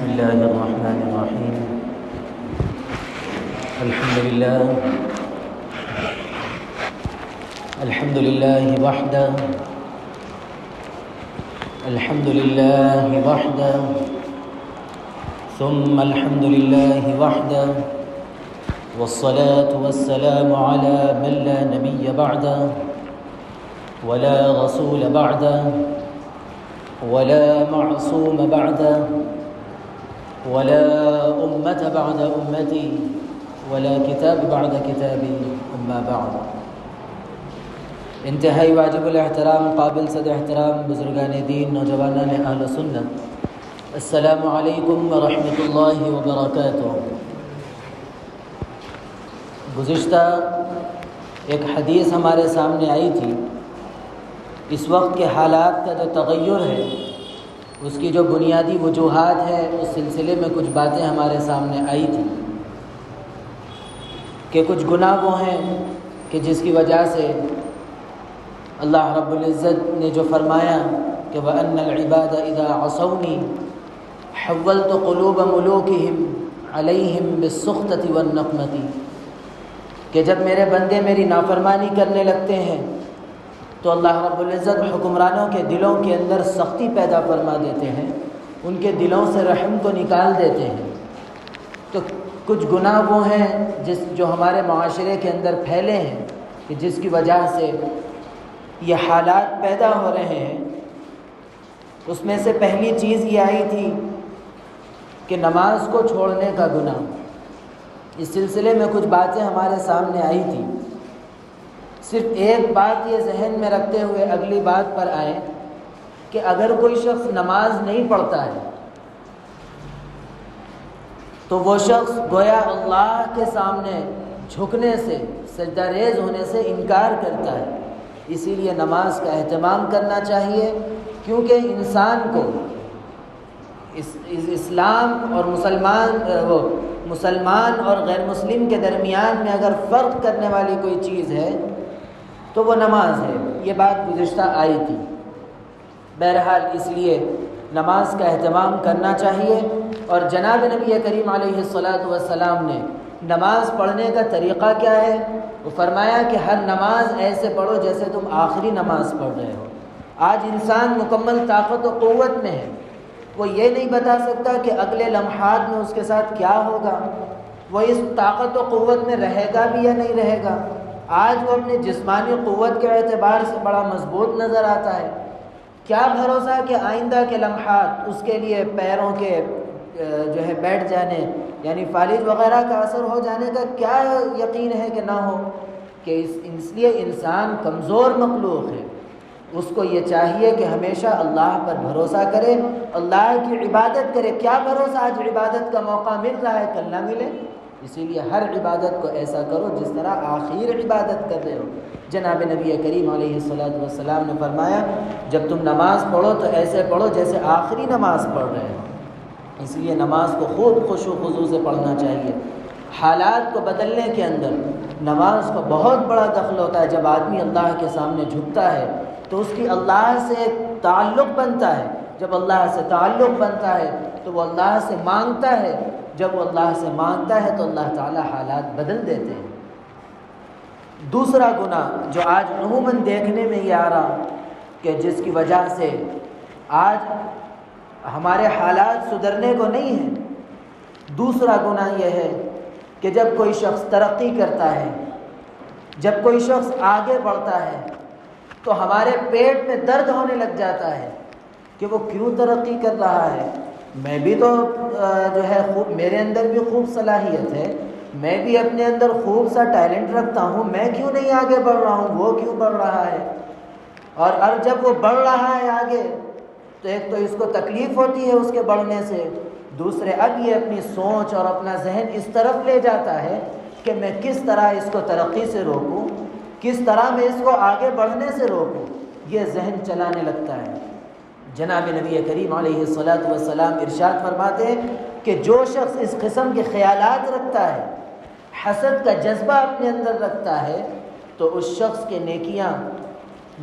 بسم الله الرحمن الرحيم. الحمد لله وحده، الحمد لله وحده، ثم الحمد لله وحده، والصلاة والسلام على من لا نبي بعده ولا رسول بعده ولا معصوم بعده ولا أمة بعد أمتي ولا کتاب بعد کتابی، اما بعد. انتہائی واجب الاحترام، قابل صد احترام بزرگان دین، نوجوانان اہل سنت، السلام علیکم ورحمۃ اللہ وبرکاتہ. گزشتہ ایک حدیث ہمارے سامنے آئی تھی. اس وقت کے حالات کا جو تغیر ہے، اس کی جو بنیادی وجوہات ہے، اس سلسلے میں کچھ باتیں ہمارے سامنے آئی تھی کہ کچھ گناہ وہ ہیں کہ جس کی وجہ سے اللہ رب العزت نے جو فرمایا کہ وَأَنَّ الْعِبَادَ إِذَا عَصَوْنِي حَوَّلْتُ قُلُوبَ مُلُوكِهِمْ عَلَيْهِمْ بِالسُّخْطَةِ وَالنَّقْمَةِ، کہ جب میرے بندے میری نافرمانی کرنے لگتے ہیں تو اللہ رب العزت حکمرانوں کے دلوں کے اندر سختی پیدا فرما دیتے ہیں، ان کے دلوں سے رحم کو نکال دیتے ہیں. تو کچھ گناہ وہ ہیں جو ہمارے معاشرے کے اندر پھیلے ہیں کہ جس کی وجہ سے یہ حالات پیدا ہو رہے ہیں. اس میں سے پہلی چیز یہ آئی تھی کہ نماز کو چھوڑنے کا گناہ. اس سلسلے میں کچھ باتیں ہمارے سامنے آئی تھی. صرف ایک بات یہ ذہن میں رکھتے ہوئے اگلی بات پر آئے کہ اگر کوئی شخص نماز نہیں پڑھتا ہے تو وہ شخص گویا اللہ کے سامنے جھکنے سے، سجدہ ریز ہونے سے انکار کرتا ہے. اسی لیے نماز کا اہتمام کرنا چاہیے، کیونکہ انسان کو اسلام اور مسلمان اور غیر مسلم کے درمیان میں اگر فرق کرنے والی کوئی چیز ہے تو وہ نماز ہے. یہ بات گزشتہ آئی تھی. بہرحال اس لیے نماز کا اہتمام کرنا چاہیے. اور جناب نبی کریم علیہ الصلاۃ والسلام نے نماز پڑھنے کا طریقہ کیا ہے، وہ فرمایا کہ ہر نماز ایسے پڑھو جیسے تم آخری نماز پڑھ رہے ہو. آج انسان مکمل طاقت و قوت میں ہے، وہ یہ نہیں بتا سکتا کہ اگلے لمحات میں اس کے ساتھ کیا ہوگا، وہ اس طاقت و قوت میں رہے گا بھی یا نہیں رہے گا. آج وہ اپنے جسمانی قوت کے اعتبار سے بڑا مضبوط نظر آتا ہے. کیا بھروسہ کہ آئندہ کے لمحات اس کے لیے پیروں کے جو ہے بیٹھ جانے یعنی فالج وغیرہ کا اثر ہو جانے کا کیا یقین ہے کہ نہ ہو. کہ اس لیے انسان کمزور مخلوق ہے. اس کو یہ چاہیے کہ ہمیشہ اللہ پر بھروسہ کرے، اللہ کی عبادت کرے. کیا بھروسہ آج عبادت کا موقع مل رہا ہے، کل نہ ملے. اسی لیے ہر عبادت کو ایسا کرو جس طرح آخر عبادت کر رہے ہو. جناب نبی کریم علیہ الصلاۃ والسلام نے فرمایا جب تم نماز پڑھو تو ایسے پڑھو جیسے آخری نماز پڑھ رہے ہو. اس لیے نماز کو خوب خشوع و خضوع سے پڑھنا چاہیے. حالات کو بدلنے کے اندر نماز کا بہت بڑا دخل ہوتا ہے. جب آدمی اللہ کے سامنے جھکتا ہے تو اس کی اللہ سے تعلق بنتا ہے. جب اللہ سے تعلق بنتا ہے تو وہ اللہ سے مانگتا ہے. جب وہ اللہ سے مانگتا ہے تو اللہ تعالی حالات بدل دیتے ہیں. دوسرا گناہ جو آج عموماً دیکھنے میں یہ آ رہا کہ جس کی وجہ سے آج ہمارے حالات سدھرنے کو نہیں ہیں، دوسرا گناہ یہ ہے کہ جب کوئی شخص ترقی کرتا ہے، جب کوئی شخص آگے بڑھتا ہے تو ہمارے پیٹ میں درد ہونے لگ جاتا ہے کہ وہ کیوں ترقی کر رہا ہے. میں بھی تو جو ہے خوب، میرے اندر بھی خوب صلاحیت ہے، میں بھی اپنے اندر خوب سا ٹیلنٹ رکھتا ہوں، میں کیوں نہیں آگے بڑھ رہا ہوں، وہ کیوں بڑھ رہا ہے. اور جب وہ بڑھ رہا ہے آگے تو ایک تو اس کو تکلیف ہوتی ہے اس کے بڑھنے سے، دوسرے اب یہ اپنی سوچ اور اپنا ذہن اس طرف لے جاتا ہے کہ میں کس طرح اس کو ترقی سے روکوں، کس طرح میں اس کو آگے بڑھنے سے روکوں. یہ ذہن چلانے لگتا ہے. جناب نبی کریم علیہ الصلاۃ والسلام ارشاد فرماتے ہیں کہ جو شخص اس قسم کے خیالات رکھتا ہے، حسد کا جذبہ اپنے اندر رکھتا ہے، تو اس شخص کے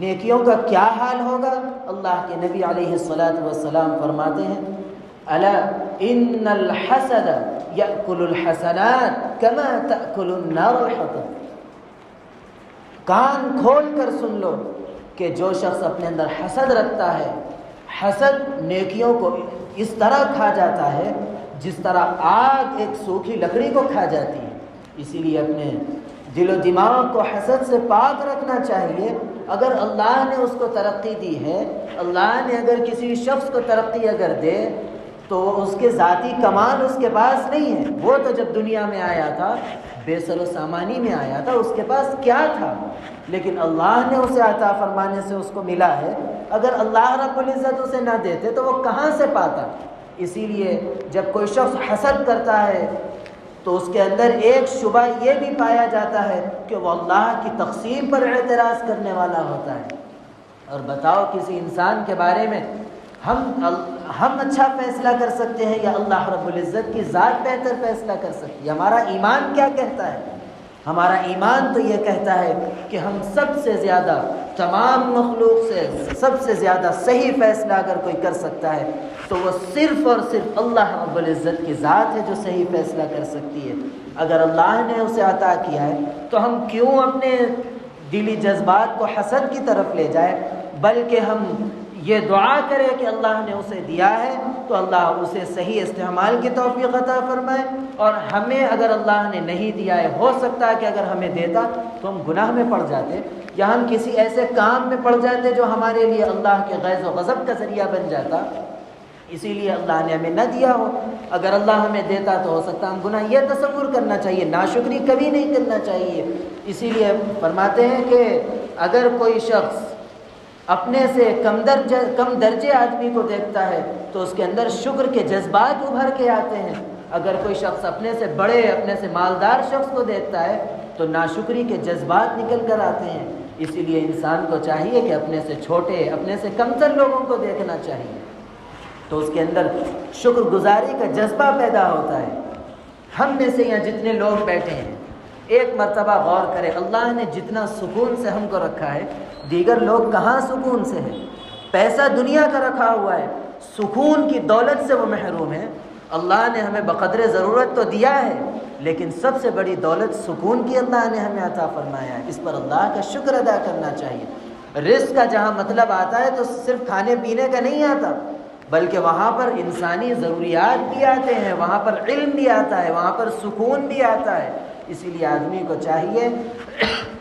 نیکیوں کا کیا حال ہوگا. اللہ کے نبی علیہ الصلاۃ والسلام فرماتے ہیں الا ان الحسد یأکل الحسنات کما تأکل النار الحطب۔ کان کھول کر سن لو کہ جو شخص اپنے اندر حسد رکھتا ہے، حسد نیکیوں کو اس طرح کھا جاتا ہے جس طرح آگ ایک سوکھی لکڑی کو کھا جاتی ہے۔ اسی لیے اپنے دل و دماغ کو حسد سے پاک رکھنا چاہیے۔ اگر اللہ نے اس کو ترقی دی ہے، اللہ نے اگر کسی شخص کو ترقی اگر دے تو اس کے ذاتی کمال اس کے پاس نہیں ہے۔ وہ تو جب دنیا میں آیا تھا بے سر و سامانی میں آیا تھا، اس کے پاس کیا تھا؟ لیکن اللہ نے اسے عطا فرمانے سے اس کو ملا ہے۔ اگر اللہ رب العزت اسے نہ دیتے تو وہ کہاں سے پاتا؟ اسی لیے جب کوئی شخص حسد کرتا ہے تو اس کے اندر ایک شبہ یہ بھی پایا جاتا ہے کہ وہ اللہ کی تقسیم پر اعتراض کرنے والا ہوتا ہے۔ اور بتاؤ کسی انسان کے بارے میں ہم اچھا فیصلہ کر سکتے ہیں یا اللہ رب العزت کی ذات بہتر فیصلہ کر سکتی ہے؟ ہمارا ایمان کیا کہتا ہے؟ ہمارا ایمان تو یہ کہتا ہے کہ ہم سب سے زیادہ تمام مخلوق سے سب سے زیادہ صحیح فیصلہ اگر کوئی کر سکتا ہے تو وہ صرف اور صرف اللہ رب العزت کی ذات ہے جو صحیح فیصلہ کر سکتی ہے۔ اگر اللہ نے اسے عطا کیا ہے تو ہم کیوں اپنے دلی جذبات کو حسد کی طرف لے جائیں، بلکہ ہم یہ دعا کرے کہ اللہ نے اسے دیا ہے تو اللہ اسے صحیح استعمال کی توفیق عطا فرمائے، اور ہمیں اگر اللہ نے نہیں دیا ہے، ہو سکتا ہے کہ اگر ہمیں دیتا تو ہم گناہ میں پڑ جاتے یا ہم کسی ایسے کام میں پڑ جاتے جو ہمارے لیے اللہ کے غیظ و غضب کا ذریعہ بن جاتا، اسی لیے اللہ نے ہمیں نہ دیا ہو۔ اگر اللہ ہمیں دیتا تو ہو سکتا ہم گناہ، یہ تصور کرنا چاہیے، ناشکری کبھی نہیں کرنا چاہیے۔ اسی لیے فرماتے ہیں کہ اگر کوئی شخص اپنے سے کم درجے آدمی کو دیکھتا ہے تو اس کے اندر شکر کے جذبات ابھر کے آتے ہیں۔ اگر کوئی شخص اپنے سے بڑے، اپنے سے مالدار شخص کو دیکھتا ہے تو ناشکری کے جذبات نکل کر آتے ہیں۔ اسی لیے انسان کو چاہیے کہ اپنے سے چھوٹے، اپنے سے کمتر لوگوں کو دیکھنا چاہیے، تو اس کے اندر شکر گزاری کا جذبہ پیدا ہوتا ہے۔ ہم میں سے یہاں جتنے لوگ بیٹھے ہیں ایک مرتبہ غور کریں، اللہ نے جتنا سکون سے ہم کو رکھا ہے، دیگر لوگ کہاں سکون سے ہیں؟ پیسہ دنیا کا رکھا ہوا ہے، سکون کی دولت سے وہ محروم ہے۔ اللہ نے ہمیں بقدر ضرورت تو دیا ہے، لیکن سب سے بڑی دولت سکون کی اللہ نے ہمیں عطا فرمایا ہے۔ اس پر اللہ کا شکر ادا کرنا چاہیے۔ رزق کا جہاں مطلب آتا ہے تو صرف کھانے پینے کا نہیں آتا، بلکہ وہاں پر انسانی ضروریات بھی آتے ہیں، وہاں پر علم بھی آتا ہے، وہاں پر سکون بھی آتا ہے۔ اسی لیے آدمی کو چاہیے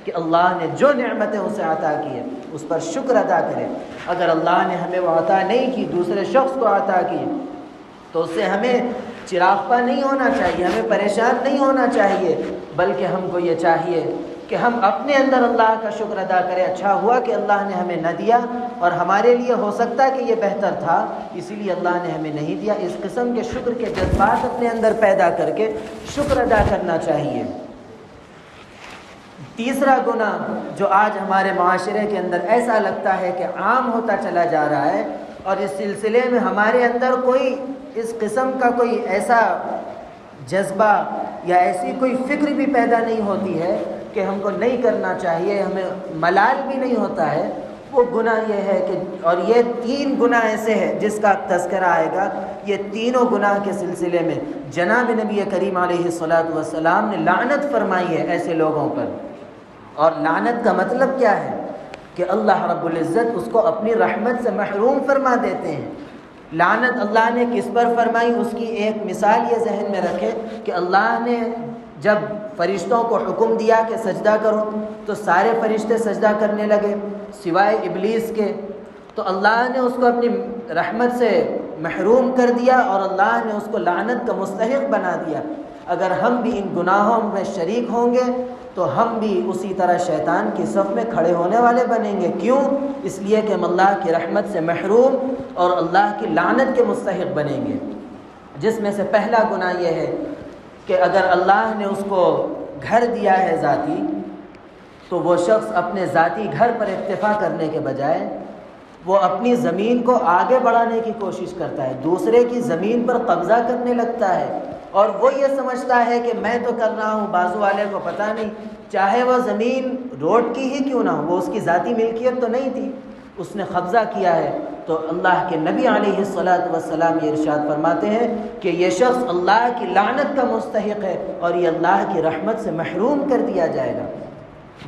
کہ اللہ نے جو نعمتیں اسے عطا کی ہے اس پر شکر ادا کرے۔ اگر اللہ نے ہمیں وہ عطا نہیں کی، دوسرے شخص کو عطا کی، تو اس سے ہمیں چراغپا نہیں ہونا چاہیے، ہمیں پریشان نہیں ہونا چاہیے، بلکہ ہم کو یہ چاہیے کہ ہم اپنے اندر اللہ کا شکر ادا کریں۔ اچھا ہوا کہ اللہ نے ہمیں نہ دیا، اور ہمارے لیے ہو سکتا ہے کہ یہ بہتر تھا، اسی لیے اللہ نے ہمیں نہیں دیا۔ اس قسم کے شکر کے جذبات اپنے اندر پیدا کر کے شکر ادا کرنا چاہیے۔ تیسرا گناہ جو آج ہمارے معاشرے کے اندر ایسا لگتا ہے کہ عام ہوتا چلا جا رہا ہے، اور اس سلسلے میں ہمارے اندر کوئی اس قسم کا کوئی ایسا جذبہ یا ایسی کوئی فکر بھی پیدا نہیں ہوتی ہے کہ ہم کو نہیں کرنا چاہیے، ہمیں ملال بھی نہیں ہوتا ہے، وہ گناہ یہ ہے کہ، اور یہ 3 گناہ ایسے ہیں جس کا تذکرہ آئے گا، یہ تینوں گناہ کے سلسلے میں جناب نبی کریم علیہ الصلاۃ والسلام نے لعنت فرمائی ہے ایسے لوگوں پر۔ اور لعنت کا مطلب کیا ہے؟ کہ اللہ رب العزت اس کو اپنی رحمت سے محروم فرما دیتے ہیں۔ لعنت اللہ نے کس پر فرمائی؟ اس کی ایک مثال یہ ذہن میں رکھے کہ اللہ نے جب فرشتوں کو حکم دیا کہ سجدہ کرو تو سارے فرشتے سجدہ کرنے لگے سوائے ابلیس کے، تو اللہ نے اس کو اپنی رحمت سے محروم کر دیا اور اللہ نے اس کو لعنت کا مستحق بنا دیا۔ اگر ہم بھی ان گناہوں میں شریک ہوں گے تو ہم بھی اسی طرح شیطان کی صف میں کھڑے ہونے والے بنیں گے۔ کیوں؟ اس لیے کہ ہم اللہ کی رحمت سے محروم اور اللہ کی لعنت کے مستحق بنیں گے۔ جس میں سے پہلا گناہ یہ ہے کہ اگر اللہ نے اس کو گھر دیا ہے ذاتی، تو وہ شخص اپنے ذاتی گھر پر اکتفا کرنے کے بجائے وہ اپنی زمین کو آگے بڑھانے کی کوشش کرتا ہے، دوسرے کی زمین پر قبضہ کرنے لگتا ہے، اور وہ یہ سمجھتا ہے کہ میں تو کر رہا ہوں، بازو والے کو پتہ نہیں، چاہے وہ زمین روڈ کی ہی کیوں نہ ہو، وہ اس کی ذاتی ملکیت تو نہیں تھی، اس نے قبضہ کیا ہے، تو اللہ کے نبی علیہ الصلاۃ والسلام یہ ارشاد فرماتے ہیں کہ یہ شخص اللہ کی لعنت کا مستحق ہے اور یہ اللہ کی رحمت سے محروم کر دیا جائے گا۔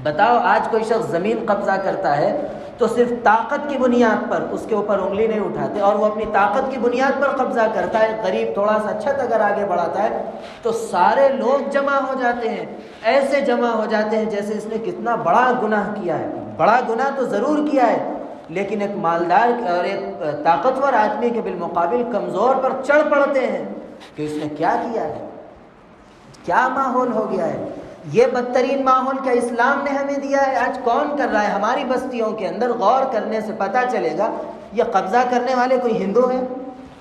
بتاؤ آج کوئی شخص زمین قبضہ کرتا ہے تو صرف طاقت کی بنیاد پر اس کے اوپر انگلی نہیں اٹھاتے، اور وہ اپنی طاقت کی بنیاد پر قبضہ کرتا ہے، غریب تھوڑا سا چھت اگر آگے بڑھاتا ہے تو سارے لوگ جمع ہو جاتے ہیں، ایسے جمع ہو جاتے ہیں جیسے اس نے کتنا بڑا گناہ کیا ہے۔ بڑا گناہ تو ضرور کیا ہے، لیکن ایک مالدار اور ایک طاقتور آدمی کے بالمقابل کمزور پر چڑھ پڑتے ہیں کہ اس نے کیا کیا ہے، کیا ماحول ہو گیا ہے۔ یہ بدترین ماحول کیا اسلام نے ہمیں دیا ہے؟ آج کون کر رہا ہے ہماری بستیوں کے اندر؟ غور کرنے سے پتہ چلے گا یہ قبضہ کرنے والے کوئی ہندو ہیں،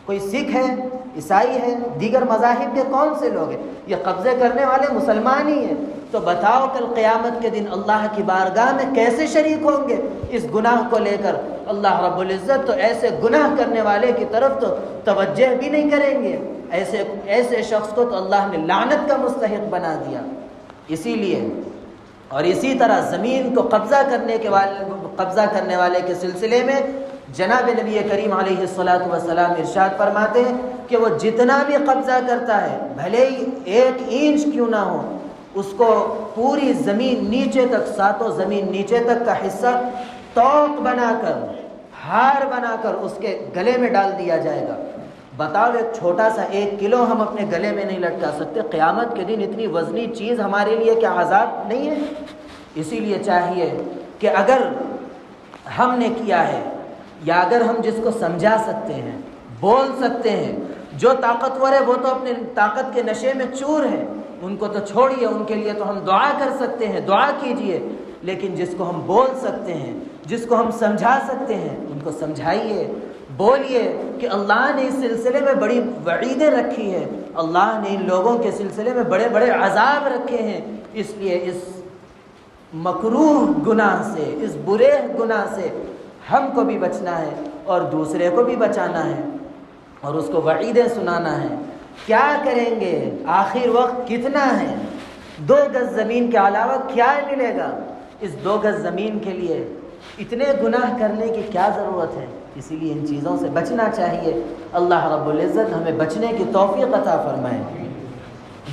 کوئی سکھ ہیں، عیسائی ہیں، دیگر مذاہب کے کون سے لوگ ہیں؟ یہ قبضے کرنے والے مسلمان ہی ہیں۔ تو بتاؤ کل قیامت کے دن اللہ کی بارگاہ میں کیسے شریک ہوں گے اس گناہ کو لے کر؟ اللہ رب العزت تو ایسے گناہ کرنے والے کی طرف تو توجہ بھی نہیں کریں گے، ایسے شخص کو تو اللہ نے لعنت کا مستحق بنا دیا۔ اسی لیے اور اسی طرح زمین کو قبضہ کرنے والے کے سلسلے میں جناب نبی کریم علیہ الصلاۃ والسلام ارشاد فرماتے ہیں کہ وہ جتنا بھی قبضہ کرتا ہے، بھلے ہی 1 انچ کیوں نہ ہو، اس کو پوری زمین نیچے تک، ساتوں زمین نیچے تک کا حصہ توق بنا کر، ہار بنا کر اس کے گلے میں ڈال دیا جائے گا۔ بتاؤ ایک چھوٹا سا 1 کلو ہم اپنے گلے میں نہیں لٹکا سکتے، قیامت کے دن اتنی وزنی چیز ہمارے لیے کیا عذاب نہیں ہے؟ اسی لیے چاہیے کہ اگر ہم نے کیا ہے یا اگر ہم جس کو سمجھا سکتے ہیں، بول سکتے ہیں، جو طاقتور ہے وہ تو اپنے طاقت کے نشے میں چور ہیں، ان کو تو چھوڑیے، ان کے لیے تو ہم دعا کر سکتے ہیں، دعا کیجئے، لیکن جس کو ہم بول سکتے ہیں، جس کو ہم سمجھا سکتے ہیں، ان کو سمجھائیے، بولیے کہ اللہ نے اس سلسلے میں بڑی وعیدیں رکھی ہے، اللہ نے ان لوگوں کے سلسلے میں بڑے بڑے عذاب رکھے ہیں، اس لیے اس مکروہ گناہ سے، اس برے گناہ سے ہم کو بھی بچنا ہے اور دوسرے کو بھی بچانا ہے اور اس کو وعیدیں سنانا ہے۔ کیا کریں گے؟ آخر وقت کتنا ہے؟ 2 گز زمین کے علاوہ کیا ملے گا؟ اس 2 گز زمین کے لیے اتنے گناہ کرنے کی کیا ضرورت ہے؟ اسی لیے ان چیزوں سے بچنا چاہیے۔ اللہ رب العزت ہمیں بچنے کی توفیق عطا فرمائے۔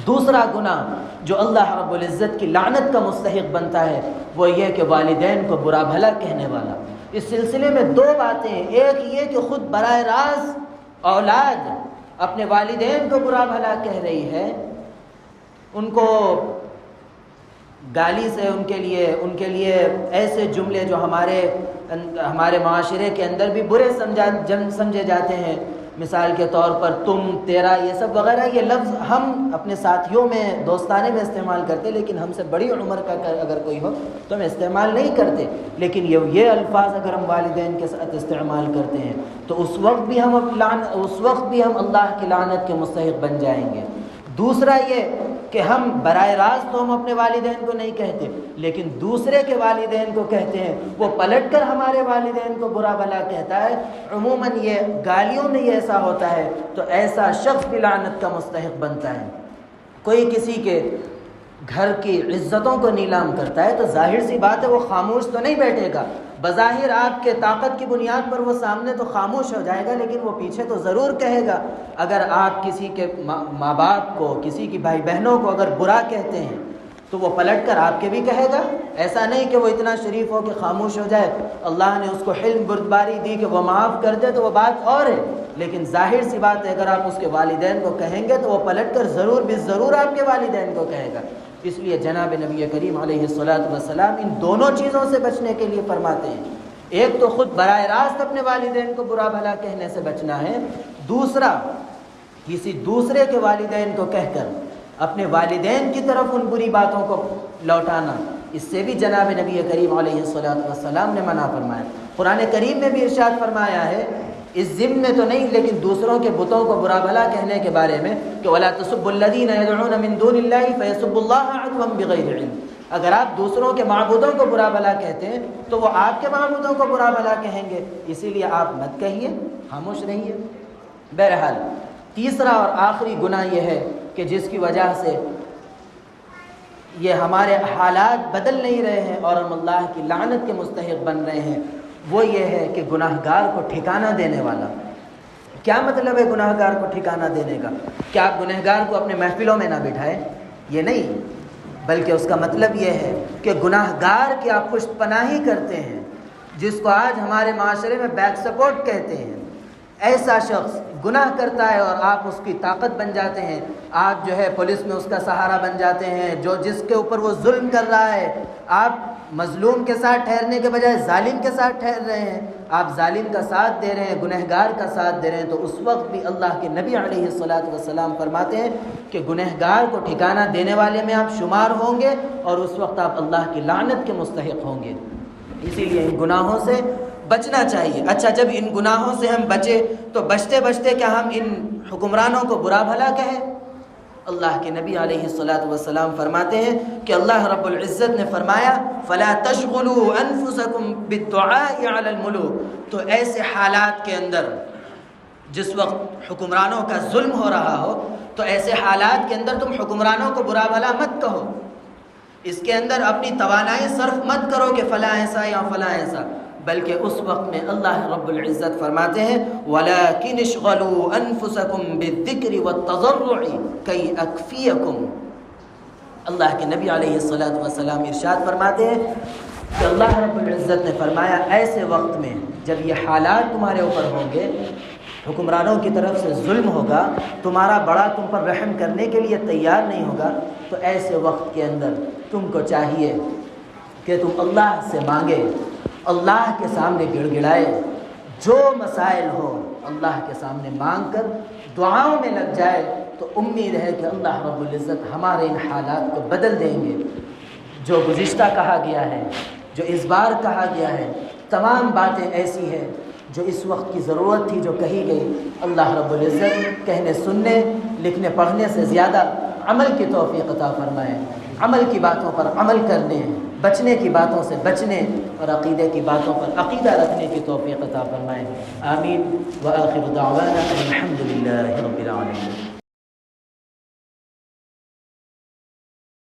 دوسرا گناہ جو اللہ رب العزت کی لعنت کا مستحق بنتا ہے وہ یہ کہ والدین کو برا بھلا کہنے والا۔ اس سلسلے میں 2 باتیں ہیں، ایک یہ کہ خود براہ راست اولاد اپنے والدین کو برا بھلا کہہ رہی ہے، ان کو گالی سے، ان کے لیے ایسے جملے جو ہمارے معاشرے کے اندر بھی برے سمجھے جاتے ہیں، مثال کے طور پر تم، تیرا، یہ سب وغیرہ، یہ لفظ ہم اپنے ساتھیوں میں، دوستانے میں استعمال کرتے، لیکن ہم سے بڑی عمر کا اگر کوئی ہو تو ہم استعمال نہیں کرتے، لیکن یہ الفاظ اگر ہم والدین کے ساتھ استعمال کرتے ہیں تو اس وقت بھی ہم اللہ کی لعنت کے مستحق بن جائیں گے۔ دوسرا یہ کہ ہم براہ راست تو ہم اپنے والدین کو نہیں کہتے، لیکن دوسرے کے والدین کو کہتے ہیں، وہ پلٹ کر ہمارے والدین کو برا بھلا کہتا ہے۔ عموماً یہ گالیوں میں یہ ایسا ہوتا ہے تو ایسا شخص بھی لعنت کا مستحق بنتا ہے۔ کوئی کسی کے گھر کی عزتوں کو نیلام کرتا ہے تو ظاہر سی بات ہے وہ خاموش تو نہیں بیٹھے گا، بظاہر آپ کے طاقت کی بنیاد پر وہ سامنے تو خاموش ہو جائے گا، لیکن وہ پیچھے تو ضرور کہے گا۔ اگر آپ کسی کے ماں باپ کو، کسی کی بھائی بہنوں کو اگر برا کہتے ہیں تو وہ پلٹ کر آپ کے بھی کہے گا۔ ایسا نہیں کہ وہ اتنا شریف ہو کہ خاموش ہو جائے، اللہ نے اس کو حلم بردباری دی کہ وہ معاف کر دے تو وہ بات اور ہے، لیکن ظاہر سی بات ہے اگر آپ اس کے والدین کو کہیں گے تو وہ پلٹ کر ضرور ضرور آپ کے والدین کو کہے گا۔ اس لیے جناب نبی کریم علیہ الصلاۃ والسلام ان دونوں چیزوں سے بچنے کے لیے فرماتے ہیں، ایک تو خود براہ راست اپنے والدین کو برا بھلا کہنے سے بچنا ہے، دوسرا کسی دوسرے کے والدین کو کہہ کر اپنے والدین کی طرف ان بری باتوں کو لوٹانا، اس سے بھی جناب نبی کریم علیہ الصلاۃ والسلام نے منع فرمایا۔ قرآن کریم میں بھی ارشاد فرمایا ہے، اس ضمن میں تو نہیں لیکن دوسروں کے بتوں کو برا بھلا کہنے کے بارے میں کہ وَلَا تَسُبُّوا الَّذِينَ يَدْعُونَ مِن دُونِ اللَّهِ فَيَسُبُّوا اللَّهَ عَدْوًا بِغَيْرِ عِلْمٍ۔ اگر آپ دوسروں کے معبودوں کو برا بھلا کہتے ہیں تو وہ آپ کے معبودوں کو برا بھلا کہیں گے، اسی لیے آپ مت کہیے، خاموش رہیے۔ بہرحال تیسرا اور آخری گناہ یہ ہے کہ جس کی وجہ سے یہ ہمارے حالات بدل نہیں رہے ہیں اور ہم اللہ کی لعنت کے مستحق بن رہے ہیں، وہ یہ ہے کہ گناہگار کو ٹھکانہ دینے والا۔ کیا مطلب ہے گناہگار کو ٹھکانہ دینے کا؟ کیا آپ گنہگار کو اپنے محفلوں میں نہ بٹھائیں؟ یہ نہیں، بلکہ اس کا مطلب یہ ہے کہ گناہگار کی آپ پشت پناہی کرتے ہیں، جس کو آج ہمارے معاشرے میں بیک سپورٹ کہتے ہیں۔ ایسا شخص گناہ کرتا ہے اور آپ اس کی طاقت بن جاتے ہیں، آپ جو ہے پولیس میں اس کا سہارا بن جاتے ہیں، جس کے اوپر وہ ظلم کر رہا ہے آپ مظلوم کے ساتھ ٹھہرنے کے بجائے ظالم کے ساتھ ٹھہر رہے ہیں، آپ ظالم کا ساتھ دے رہے ہیں، گنہگار کا ساتھ دے رہے ہیں، تو اس وقت بھی اللہ کے نبی علیہ الصلاۃ والسلام فرماتے ہیں کہ گنہگار کو ٹھکانہ دینے والے میں آپ شمار ہوں گے اور اس وقت آپ اللہ کی لعنت کے مستحق ہوں گے۔ اسی لیے ان گناہوں سے بچنا چاہیے۔ اچھا، جب ان گناہوں سے ہم بچے تو بچتے بچتے کیا ہم ان حکمرانوں کو برا بھلا کہیں؟ اللہ کے نبی علیہ الصلاۃ والسلام فرماتے ہیں کہ اللہ رب العزت نے فرمایا فَلَا تَشْغُلُوا أَنفُسَكُمْ بِالدُّعَاءِ عَلَى الْمُلُوكِ، تو ایسے حالات کے اندر جس وقت حکمرانوں کا ظلم ہو رہا ہو تو ایسے حالات کے اندر تم حکمرانوں کو برا بھلا مت کہو، اس کے اندر اپنی توانائی صرف مت کرو کہ فلاں ایسا یا فلاں ایسا، بلکہ اس وقت میں اللہ رب العزت فرماتے ہیں وَلَكِنِ اشْغَلُوا أَنفُسَكُمْ بِالذِّكْرِ وَالتَّضَرُّعِ كَيْ أَكْفِيَكُمْ۔ اللہ کے نبی علیہ الصلاۃ والسلام ارشاد فرماتے ہیں کہ اللہ رب العزت نے فرمایا ایسے وقت میں جب یہ حالات تمہارے اوپر ہوں گے، حکمرانوں کی طرف سے ظلم ہوگا، تمہارا بڑا تم پر رحم کرنے کے لیے تیار نہیں ہوگا، تو ایسے وقت کے اندر تم کو چاہیے کہ تم اللہ سے مانگے، اللہ کے سامنے گڑ گڑائے، جو مسائل ہو اللہ کے سامنے مانگ کر دعاؤں میں لگ جائے، تو امید ہے کہ اللہ رب العزت ہمارے ان حالات کو بدل دیں گے۔ جو گزشتہ کہا گیا ہے، جو اس بار کہا گیا ہے، تمام باتیں ایسی ہیں جو اس وقت کی ضرورت تھی جو کہی گئی۔ اللہ رب العزت کہنے سننے لکھنے پڑھنے سے زیادہ عمل کی توفیق عطا فرمائے، عمل کی باتوں پر عمل کرنے، بچنے کی باتوں سے بچنے اور عقیدے کی باتوں پر عقیدہ رکھنے کی توفیق عطا فرمائے۔ آمین۔ وآخر دعوانا الحمد للہ رب العالمین۔